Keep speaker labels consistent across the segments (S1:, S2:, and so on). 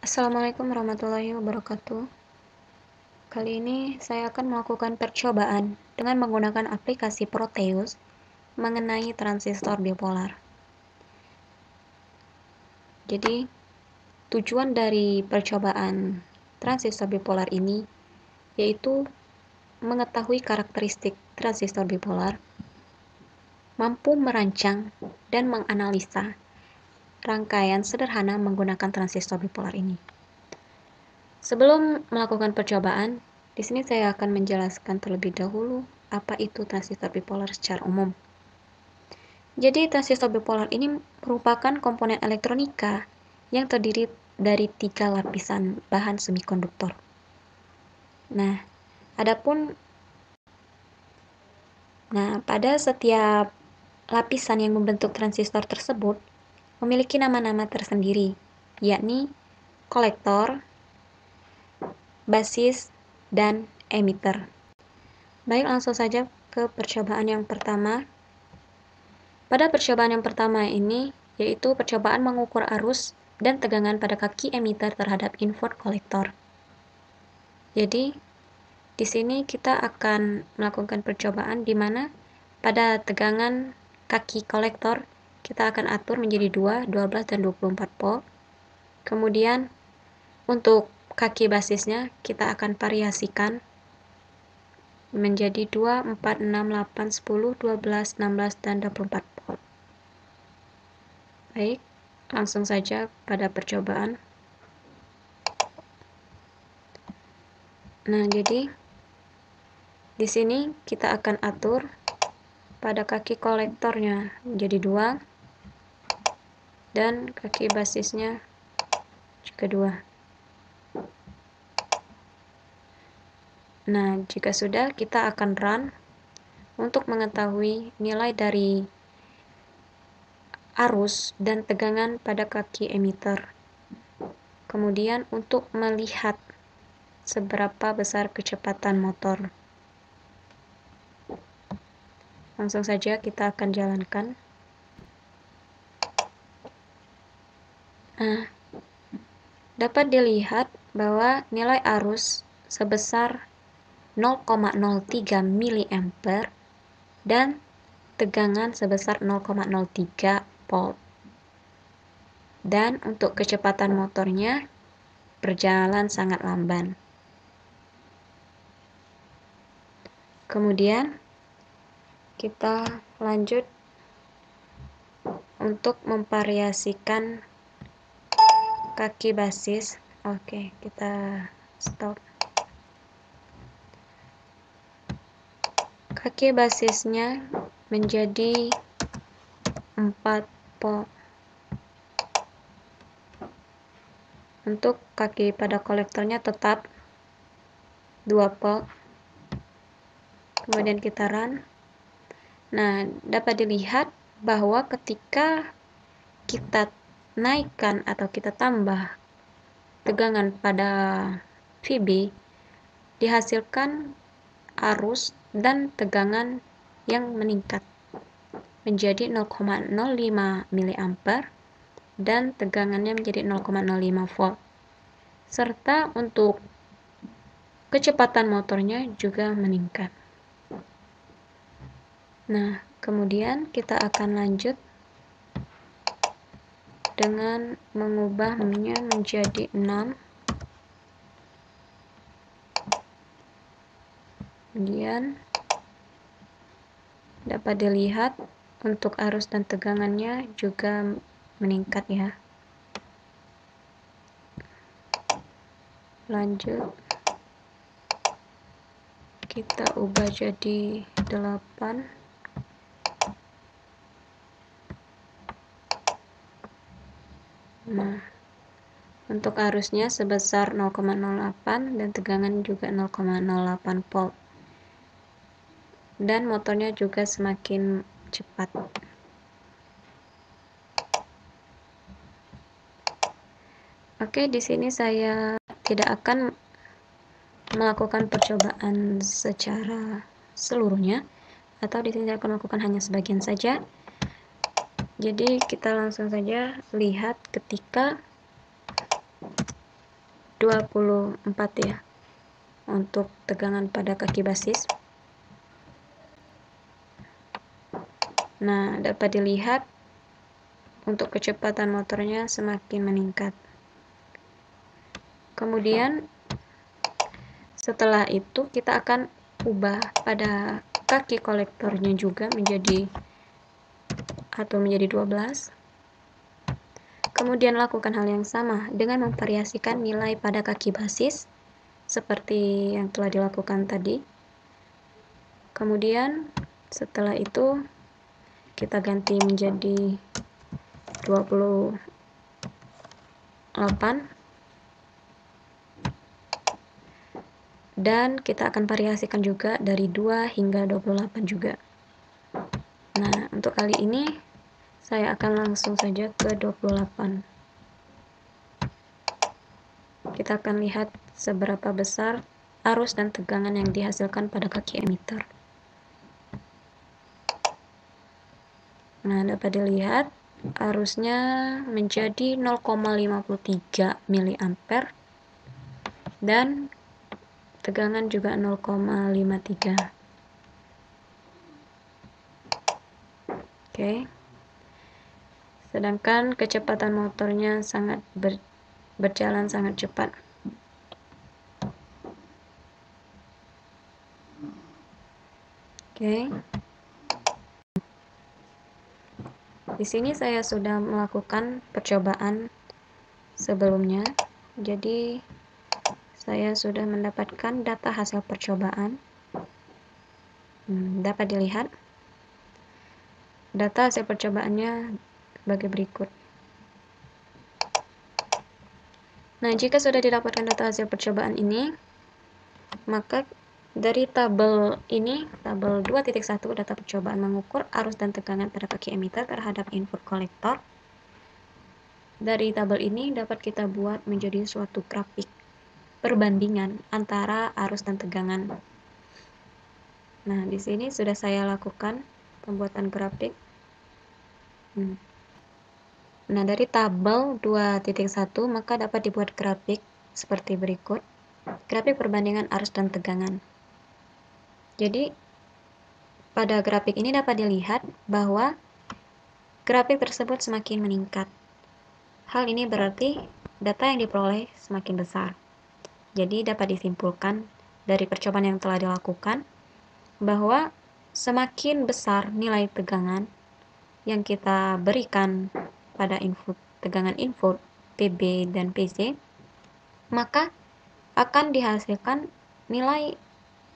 S1: Assalamualaikum warahmatullahi wabarakatuh. Kali ini saya akan melakukan percobaan dengan menggunakan aplikasi Proteus mengenai transistor bipolar. Jadi, tujuan dari percobaan transistor bipolar ini yaitu mengetahui karakteristik transistor bipolar, mampu merancang dan menganalisa rangkaian sederhana menggunakan transistor bipolar ini. Sebelum melakukan percobaan, di sini saya akan menjelaskan terlebih dahulu apa itu transistor bipolar secara umum. Jadi, transistor bipolar ini merupakan komponen elektronika yang terdiri dari 3 lapisan bahan semikonduktor. Pada setiap lapisan yang membentuk transistor tersebut memiliki nama-nama tersendiri, yakni kolektor, basis, dan emitter. Baik, langsung saja ke percobaan yang pertama. Pada percobaan yang pertama ini, yaitu percobaan mengukur arus dan tegangan pada kaki emitter terhadap input kolektor. Jadi, di sini kita akan melakukan percobaan di mana pada tegangan kaki kolektor kita akan atur menjadi 2, 12, dan 24 volt. Kemudian, untuk kaki basisnya kita akan variasikan menjadi 2, 4, 6, 8, 10, 12, 16, dan 24 volt. Baik, langsung saja pada percobaan. Jadi di sini kita akan atur pada kaki kolektornya menjadi 2 dan kaki basisnya juga 2. Jika sudah, kita akan run untuk mengetahui nilai dari arus dan tegangan pada kaki emitter. Kemudian untuk melihat seberapa besar kecepatan motor. Langsung saja kita akan jalankan. Dapat dilihat bahwa nilai arus sebesar 0,03 mA dan tegangan sebesar 0,03 volt. Dan untuk kecepatan motornya berjalan sangat lamban. Kemudian kita lanjut untuk memvariasikan kaki basis. Oke, kita stop. Kaki basisnya menjadi 4 volt. Untuk kaki pada kolektornya tetap 2 volt. Kemudian kita run. Dapat dilihat bahwa ketika kita naikkan atau kita tambah tegangan pada VB, dihasilkan arus dan tegangan yang meningkat menjadi 0,05 mA dan tegangannya menjadi 0,05 volt. Serta untuk kecepatan motornya juga meningkat. Kemudian kita akan lanjut dengan mengubahnya menjadi 6. Kemudian dapat dilihat untuk arus dan tegangannya juga meningkat ya. Lanjut, kita ubah jadi 8. Untuk arusnya sebesar 0,08 dan tegangan juga 0,08 volt. Dan motornya juga semakin cepat. Oke, di sini saya tidak akan melakukan percobaan secara seluruhnya, atau di sini saya akan melakukan hanya sebagian saja. Jadi kita langsung saja lihat ketika 24 ya untuk tegangan pada kaki basis. Nah, dapat dilihat untuk kecepatan motornya semakin meningkat. Kemudian setelah itu kita akan ubah pada kaki kolektornya juga menjadi 12. Kemudian lakukan hal yang sama dengan memvariasikan nilai pada kaki basis seperti yang telah dilakukan tadi. Kemudian setelah itu kita ganti menjadi 28 dan kita akan variasikan juga dari 2 hingga 28 juga. Nah, untuk kali ini saya akan langsung saja ke 28. Kita akan lihat seberapa besar arus dan tegangan yang dihasilkan pada kaki emitter. Nah, dapat dilihat arusnya menjadi 0,53 mA dan tegangan juga 0,53. Oke. Sedangkan kecepatan motornya sangat berjalan sangat cepat. Oke. Di sini saya sudah melakukan percobaan sebelumnya. Jadi saya sudah mendapatkan data hasil percobaan. Dapat dilihat data hasil percobaannya sebagai berikut. Nah, jika sudah didapatkan data hasil percobaan ini, maka dari tabel ini, tabel 2.1 data percobaan mengukur arus dan tegangan pada kaki emitter terhadap input kolektor. Dari tabel ini dapat kita buat menjadi suatu grafik perbandingan antara arus dan tegangan. Nah, di sini sudah saya lakukan pembuatan grafik. Nah, dari tabel 2.1 maka dapat dibuat grafik seperti berikut. Grafik perbandingan arus dan tegangan. Jadi, pada grafik ini dapat dilihat bahwa grafik tersebut semakin meningkat. Hal ini berarti data yang diperoleh semakin besar. Jadi, dapat disimpulkan dari percobaan yang telah dilakukan bahwa semakin besar nilai tegangan yang kita berikan pada tegangan input PB dan PC, maka akan dihasilkan nilai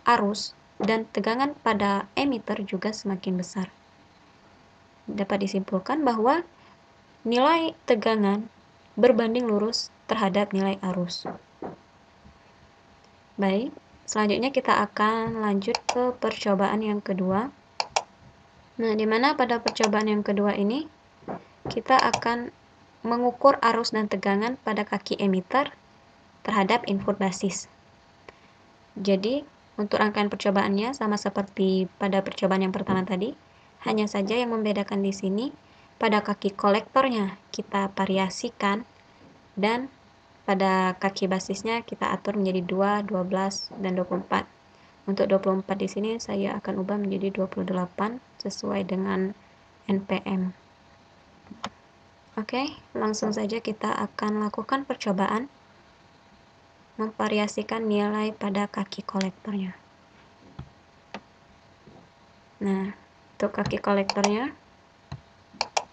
S1: arus dan tegangan pada emitter juga semakin besar. Dapat disimpulkan bahwa nilai tegangan berbanding lurus terhadap nilai arus. Baik, selanjutnya kita akan lanjut ke percobaan yang kedua. Nah, di mana pada percobaan yang kedua ini kita akan mengukur arus dan tegangan pada kaki emitter terhadap input basis. Jadi, untuk rangkaian percobaannya sama seperti pada percobaan yang pertama tadi, hanya saja yang membedakan di sini pada kaki kolektornya kita variasikan dan pada kaki basisnya kita atur menjadi 2, 12, dan 24. Untuk 24 di sini saya akan ubah menjadi 28 sesuai dengan NPM. Oke, langsung saja kita akan lakukan percobaan memvariasikan nilai pada kaki kolektornya. Nah, untuk kaki kolektornya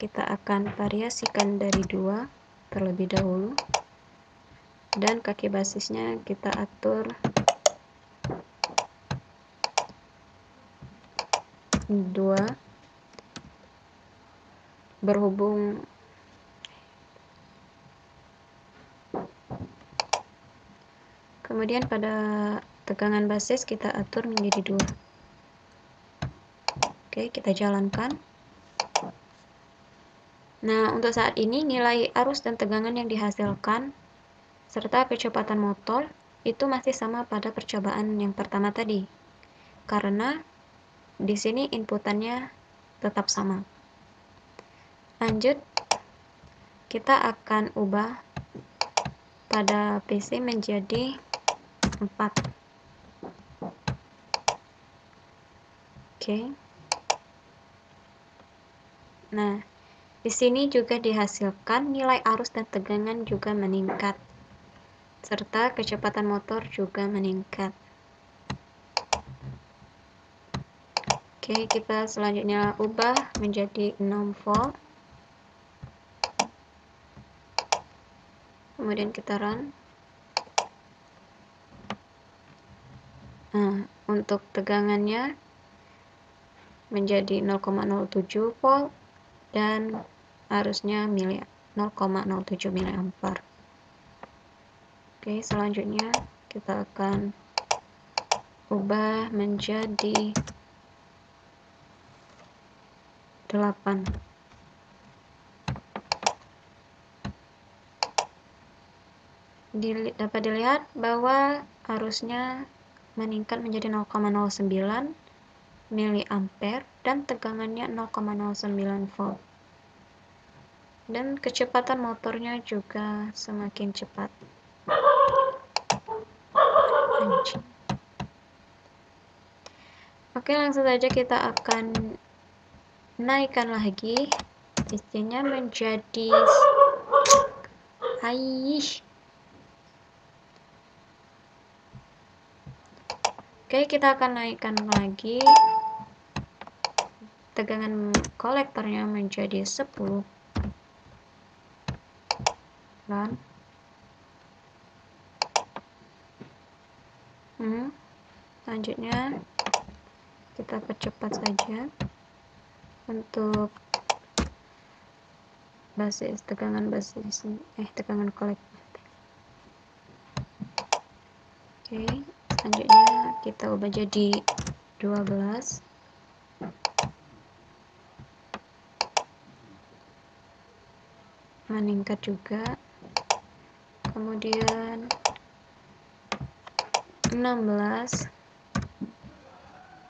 S1: kita akan variasikan dari 2 terlebih dahulu, dan kaki basisnya kita atur 2 berhubung kemudian pada tegangan basis kita atur menjadi 2. Oke, kita jalankan. Nah, untuk saat ini nilai arus dan tegangan yang dihasilkan serta kecepatan motor itu masih sama pada percobaan yang pertama tadi. Karena di sini inputannya tetap sama. Lanjut, kita akan ubah pada PC menjadi 4. Oke. Nah, di sini juga dihasilkan nilai arus dan tegangan juga meningkat, serta kecepatan motor juga meningkat. Oke, kita selanjutnya ubah menjadi 6 volt. Kemudian kita run. Nah, untuk tegangannya menjadi 0,07 volt dan arusnya 0,07 mA. Oke, selanjutnya kita akan ubah menjadi 8. Dapat dilihat bahwa arusnya meningkat menjadi 0,09 mA dan tegangannya 0,09 volt. Dan kecepatan motornya juga semakin cepat. Oke, langsung saja kita akan naikkan lagi isinya menjadi Oke, kita akan naikkan lagi tegangan kolektornya menjadi 10. Dan selanjutnya kita percepat saja untuk tegangan kolektor. Oke, selanjutnya kita ubah jadi 12. Meningkat juga. Kemudian 16.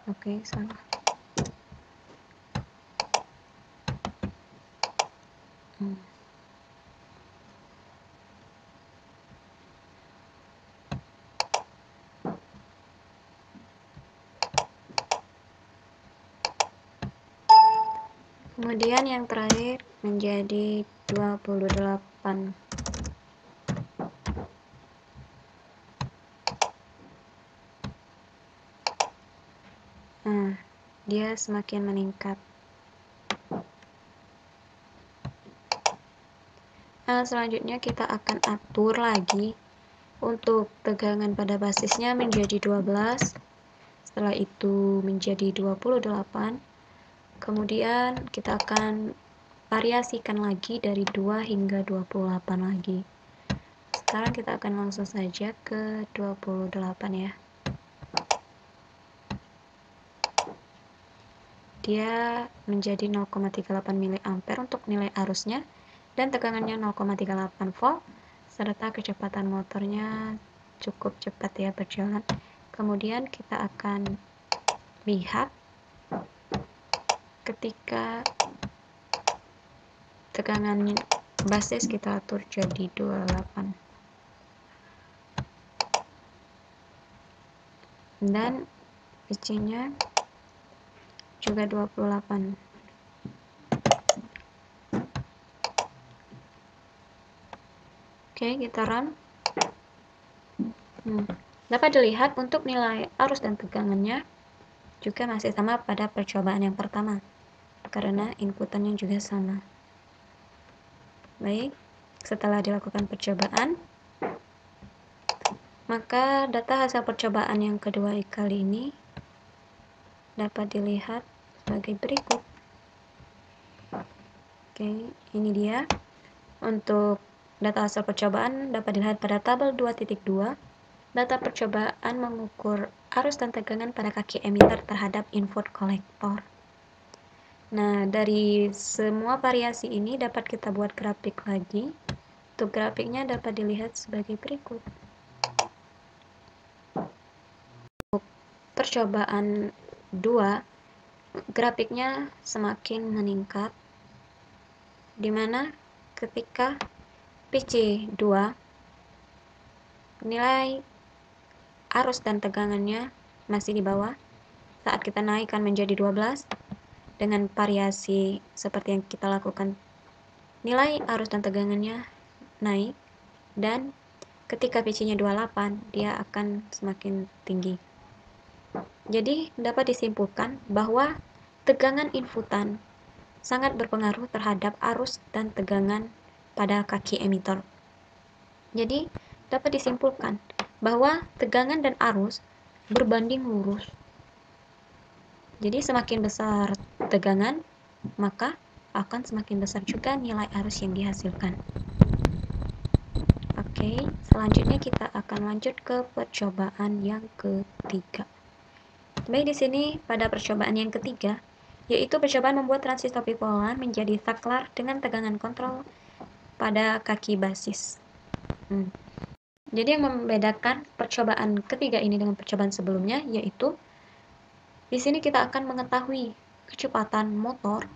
S1: Oke, salah. Kemudian yang terakhir menjadi 28. Nah, dia semakin meningkat. Nah, selanjutnya kita akan atur lagi untuk tegangan pada basisnya menjadi 12. Setelah itu menjadi 28. Kemudian kita akan variasikan lagi dari 2 hingga 28 lagi. Sekarang kita akan langsung saja ke 28 ya. Dia menjadi 0,38 mA untuk nilai arusnya dan tegangannya 0,38 volt serta kecepatan motornya cukup cepat ya berjalan. Kemudian kita akan lihat ketika tegangan basis kita atur jadi 28 dan PC-nya juga 28. Oke, kita run. Dapat dilihat untuk nilai arus dan tegangannya juga masih sama pada percobaan yang pertama karena inputannya juga sama. Baik, setelah dilakukan percobaan, maka data hasil percobaan yang kedua kali ini dapat dilihat sebagai berikut. Oke, ini dia. Untuk data hasil percobaan dapat dilihat pada tabel 2.2. Data percobaan mengukur arus dan tegangan pada kaki emitter terhadap input kolektor. Nah, dari semua variasi ini dapat kita buat grafik lagi. Untuk grafiknya dapat dilihat sebagai berikut. Untuk percobaan 2, grafiknya semakin meningkat, di mana ketika PC 2 nilai arus dan tegangannya masih di bawah. Saat kita naikkan menjadi 12, dengan variasi seperti yang kita lakukan, nilai arus dan tegangannya naik, dan ketika PC-nya 28, dia akan semakin tinggi. Jadi, dapat disimpulkan bahwa tegangan inputan sangat berpengaruh terhadap arus dan tegangan pada kaki emitor. Jadi, dapat disimpulkan bahwa tegangan dan arus berbanding lurus. Jadi, semakin besar tegangan, maka akan semakin besar juga nilai arus yang dihasilkan. Oke, selanjutnya kita akan lanjut ke percobaan yang ketiga. Baik, di sini pada percobaan yang ketiga, yaitu percobaan membuat transistor bipolar menjadi saklar dengan tegangan kontrol pada kaki basis. Jadi yang membedakan percobaan ketiga ini dengan percobaan sebelumnya, yaitu di sini kita akan mengetahui kecepatan motor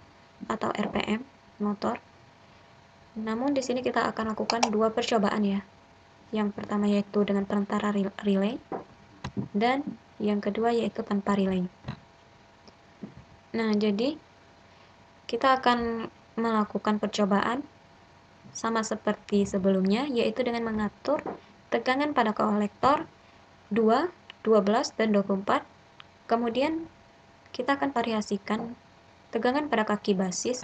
S1: atau RPM motor. Namun di sini kita akan lakukan dua percobaan ya. Yang pertama yaitu dengan perantara relay, dan yang kedua yaitu tanpa relay. Nah, jadi kita akan melakukan percobaan sama seperti sebelumnya, yaitu dengan mengatur tegangan pada kolektor 2, 12, dan 24. Kemudian kita akan variasikan tegangan pada kaki basis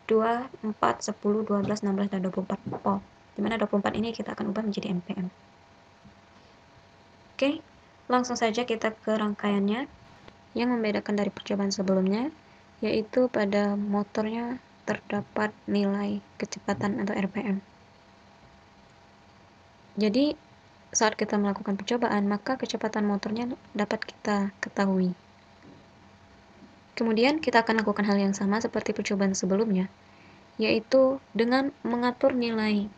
S1: 2, 4, 10, 12, 16, dan 24 volt. Dimana 24 ini kita akan ubah menjadi ampere. Oke, langsung saja kita ke rangkaiannya. Yang membedakan dari percobaan sebelumnya, yaitu pada motornya terdapat nilai kecepatan atau RPM. Jadi, saat kita melakukan percobaan, maka kecepatan motornya dapat kita ketahui. Kemudian, kita akan lakukan hal yang sama seperti percobaan sebelumnya, yaitu dengan mengatur nilai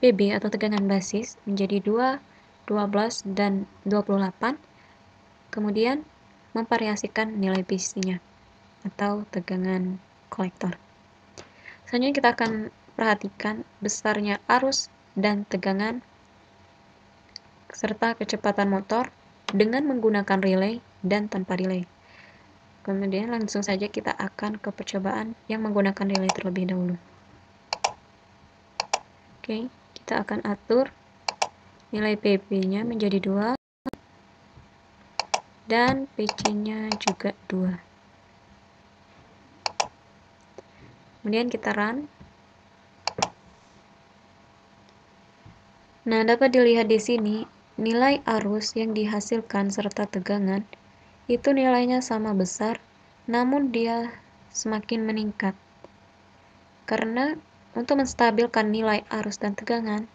S1: PB atau tegangan basis menjadi 2, 12, dan 28, kemudian memvariasikan nilai PC-nya atau tegangan kolektor. Selanjutnya kita akan perhatikan besarnya arus dan tegangan serta kecepatan motor dengan menggunakan relay dan tanpa relay. Kemudian langsung saja kita akan ke percobaan yang menggunakan relay terlebih dahulu. Oke, kita akan atur nilai PP-nya menjadi 2 dan PC-nya juga 2. Kemudian kita run. Nah, dapat dilihat di sini nilai arus yang dihasilkan serta tegangan itu nilainya sama besar, namun dia semakin meningkat. Karena untuk menstabilkan nilai arus dan tegangan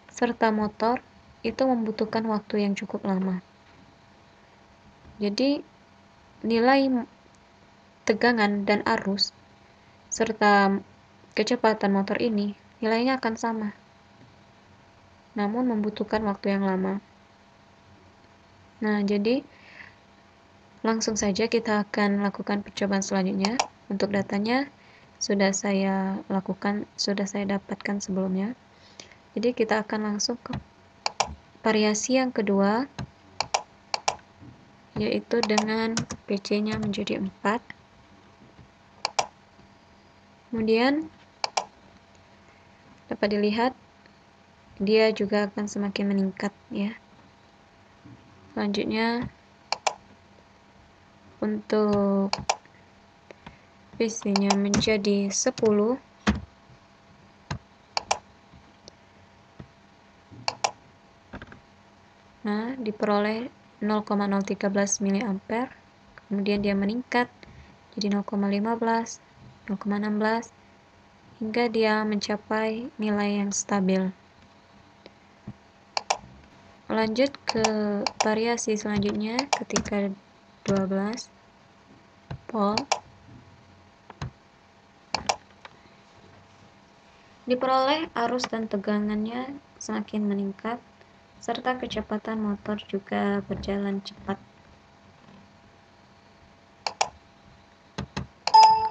S1: serta motor itu membutuhkan waktu yang cukup lama. Jadi nilai tegangan dan arus serta kecepatan motor ini nilainya akan sama, namun membutuhkan waktu yang lama. Nah, jadi langsung saja kita akan lakukan percobaan selanjutnya. Untuk datanya sudah saya dapatkan sebelumnya. Jadi kita akan langsung ke variasi yang kedua, yaitu dengan PC-nya menjadi 4. Kemudian dapat dilihat dia juga akan semakin meningkat ya. Selanjutnya untuk PC-nya menjadi 10. Nah, diperoleh 0,013 mA. Kemudian dia meningkat jadi 0,15, 0,16 hingga dia mencapai nilai yang stabil. Lanjut ke variasi selanjutnya ketika 12 volt. Diperoleh arus dan tegangannya semakin meningkat, serta kecepatan motor juga berjalan cepat.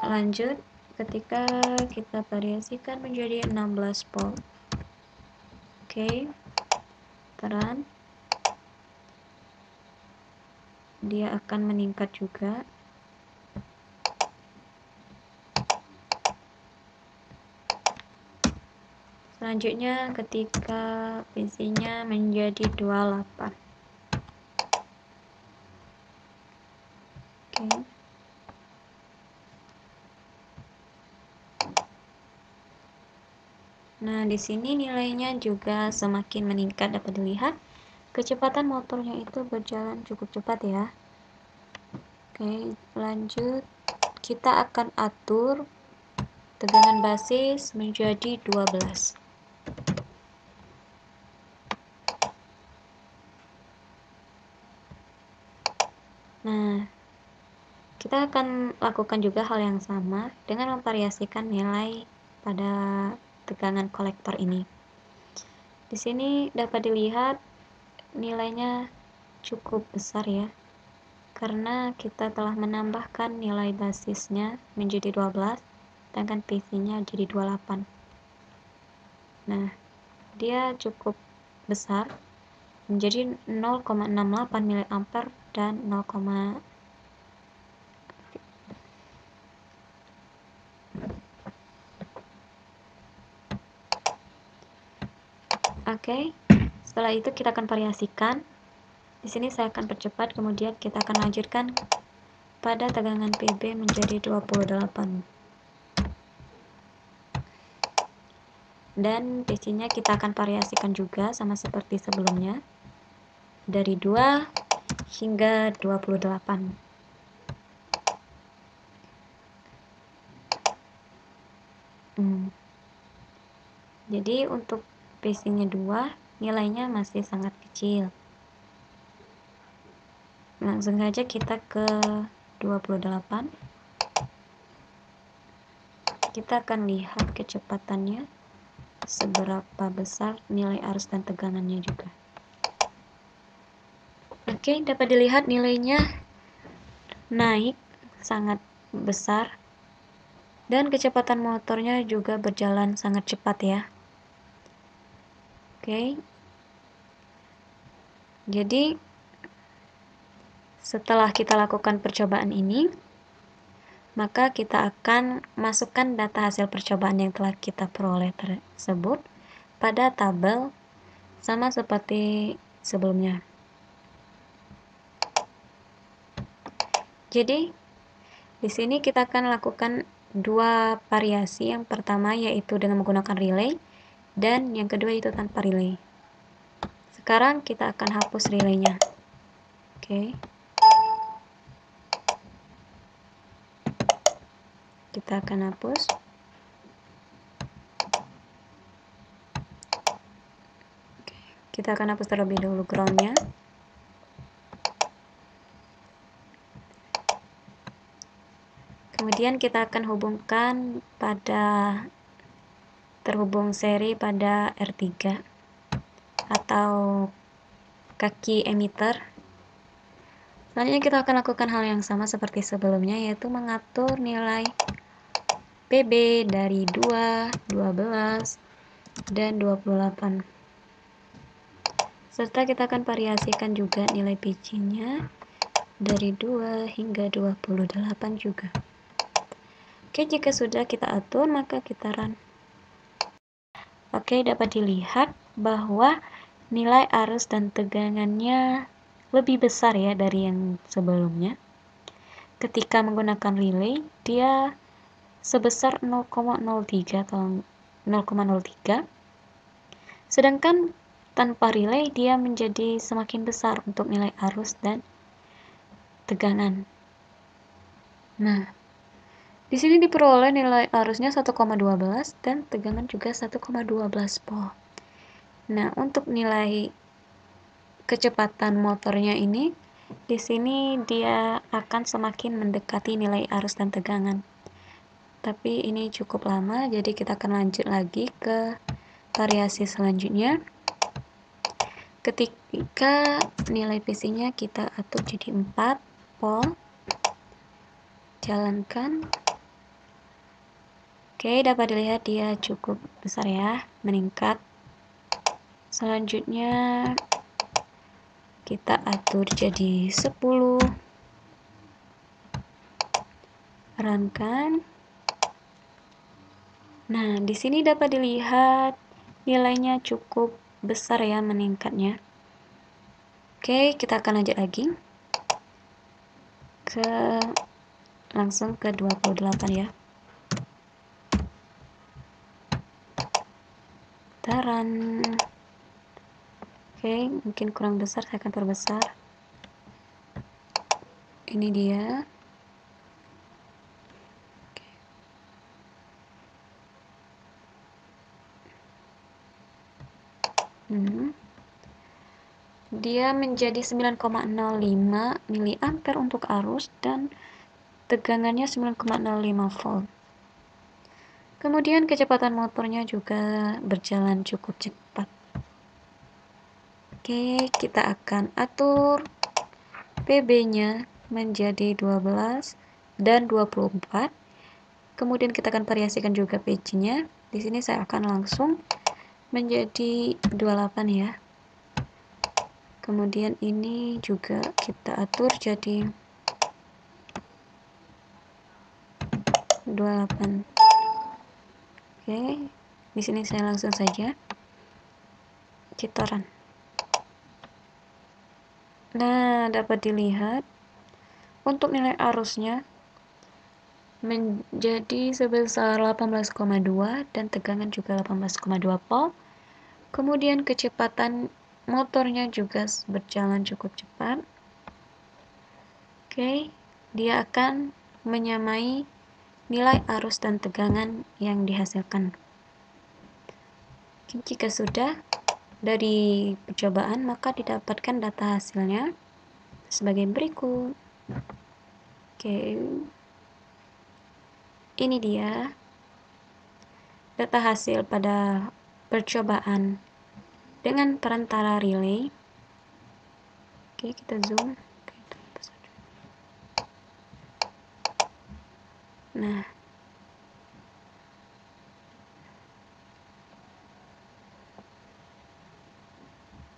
S1: Lanjut ketika kita variasikan menjadi 16 volt. Oke. meteran, dia akan meningkat juga. Selanjutnya ketika PC-nya menjadi 28. Oke. Nah, di sini nilainya juga semakin meningkat, dapat dilihat kecepatan motornya itu berjalan cukup cepat ya. Oke, lanjut. Kita akan atur tegangan basis menjadi 12. Nah, kita akan lakukan juga hal yang sama dengan memvariasikan nilai pada tegangan kolektor ini. Di sini dapat dilihat nilainya cukup besar ya, karena kita telah menambahkan nilai basisnya menjadi 12, sedangkan PC-nya jadi 28. Nah, dia cukup besar, menjadi 0,68 mA dan 0, Oke, setelah itu kita akan variasikan. Di sini saya akan percepat, kemudian kita akan lanjutkan pada tegangan PB menjadi 28. Dan PC-nya kita akan variasikan juga sama seperti sebelumnya, dari 2 hingga 28. Jadi untuk PC-nya 2, nilainya masih sangat kecil. Langsung saja kita ke 28. Kita akan lihat kecepatannya, seberapa besar nilai arus dan tegangannya juga. Oke, dapat dilihat nilainya naik sangat besar, dan kecepatan motornya juga berjalan sangat cepat ya. Oke, jadi setelah kita lakukan percobaan ini, maka kita akan masukkan data hasil percobaan yang telah kita peroleh tersebut pada tabel sama seperti sebelumnya. Jadi di sini kita akan lakukan dua variasi. Yang pertama yaitu dengan menggunakan relay, dan yang kedua itu tanpa relay. Sekarang kita akan hapus relaynya. Oke. Kita akan hapus. Kita akan hapus terlebih dahulu groundnya. Kemudian kita akan hubungkan terhubung seri pada R3 atau kaki emitter. Selanjutnya kita akan lakukan hal yang sama seperti sebelumnya, yaitu mengatur nilai PB dari 2, 12, dan 28. Serta kita akan variasikan juga nilai PC-nya dari 2 hingga 28 juga. Oke, jika sudah kita atur, maka kita run. Oke, dapat dilihat bahwa nilai arus dan tegangannya lebih besar ya dari yang sebelumnya. Ketika menggunakan relay, dia sebesar 0,03 atau 0,03. Sedangkan tanpa relay dia menjadi semakin besar untuk nilai arus dan tegangan. Nah, di sini diperoleh nilai arusnya 1,12 dan tegangan juga 1,12 volt. Nah, untuk nilai kecepatan motornya ini, di sini dia akan semakin mendekati nilai arus dan tegangan. Tapi ini cukup lama, jadi kita akan lanjut lagi ke variasi selanjutnya. Ketika nilai PC-nya kita atur jadi 4 volt, jalankan. Oke, dapat dilihat dia cukup besar ya, meningkat. Selanjutnya kita atur jadi 10. Runkan. Nah, di sini dapat dilihat nilainya cukup besar ya meningkatnya. Oke, kita akan lanjut lagi langsung ke 28 ya. Taran. Oke, mungkin kurang besar, saya akan perbesar. Ini dia. Dia menjadi 9,05 mA untuk arus dan tegangannya 9,05 volt. Kemudian kecepatan motornya juga berjalan cukup cepat. Oke, kita akan atur PB-nya menjadi 12 dan 24. Kemudian kita akan variasikan juga PG-nya. Di sini saya akan langsung menjadi 28 ya. Kemudian ini juga kita atur jadi 28. Oke, di sini saya langsung saja kita run. Nah, dapat dilihat untuk nilai arusnya menjadi sebesar 18,2 dan tegangan juga 18,2 volt. Kemudian kecepatan motornya juga berjalan cukup cepat. Oke, dia akan menyamai nilai arus dan tegangan yang dihasilkan. Jika sudah dari percobaan, maka didapatkan data hasilnya sebagai berikut. Oke, ini dia data hasil pada percobaan dengan perantara relay. Oke, kita zoom. Nah,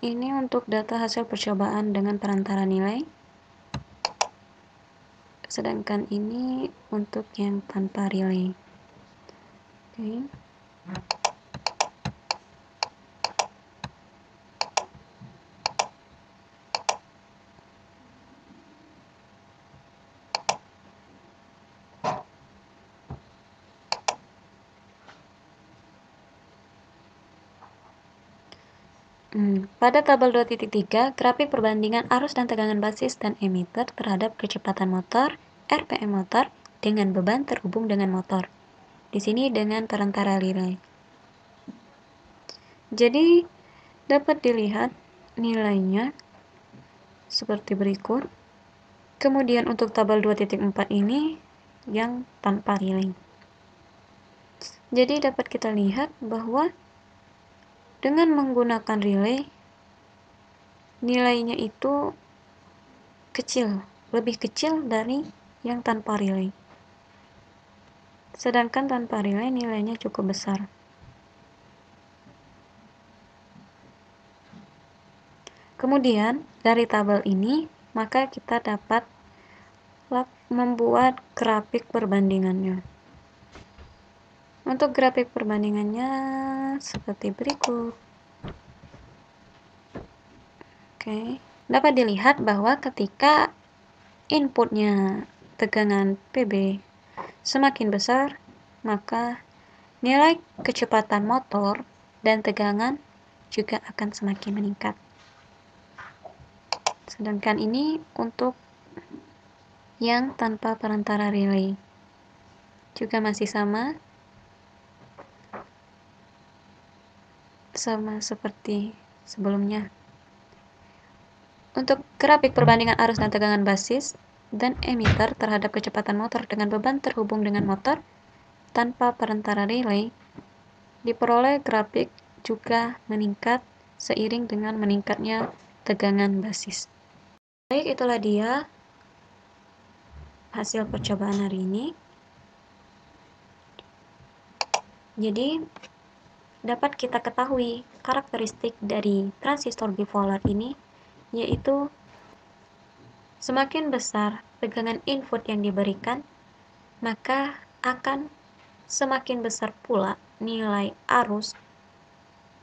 S1: ini untuk data hasil percobaan dengan perantara nilai. Sedangkan ini untuk yang tanpa relay. Oke. Pada tabel 2.3, grafik perbandingan arus dan tegangan basis dan emitter terhadap kecepatan motor, RPM motor, dengan beban terhubung dengan motor. Di sini dengan perantara relay. Jadi, dapat dilihat nilainya seperti berikut. Kemudian untuk tabel 2.4 ini yang tanpa relay. Jadi, dapat kita lihat bahwa dengan menggunakan relay, nilainya itu kecil, lebih kecil dari yang tanpa relay. Sedangkan tanpa relay nilainya cukup besar. Kemudian, dari tabel ini, maka kita dapat membuat grafik perbandingannya. Untuk grafik perbandingannya seperti berikut. Oke, dapat dilihat bahwa ketika inputnya tegangan PB semakin besar, maka nilai kecepatan motor dan tegangan juga akan semakin meningkat. Sedangkan ini untuk yang tanpa perantara relay. Juga masih sama seperti sebelumnya. Untuk grafik perbandingan arus dan tegangan basis dan emitter terhadap kecepatan motor dengan beban terhubung dengan motor tanpa perantara relay, diperoleh grafik juga meningkat seiring dengan meningkatnya tegangan basis. Baik, itulah dia hasil percobaan hari ini. Jadi, dapat kita ketahui karakteristik dari transistor bipolar ini yaitu semakin besar tegangan input yang diberikan, maka akan semakin besar pula nilai arus,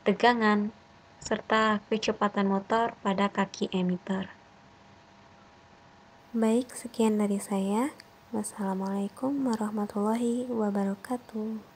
S1: tegangan, serta kecepatan motor pada kaki emitter.
S2: Baik, sekian dari saya. Wassalamualaikum warahmatullahi wabarakatuh.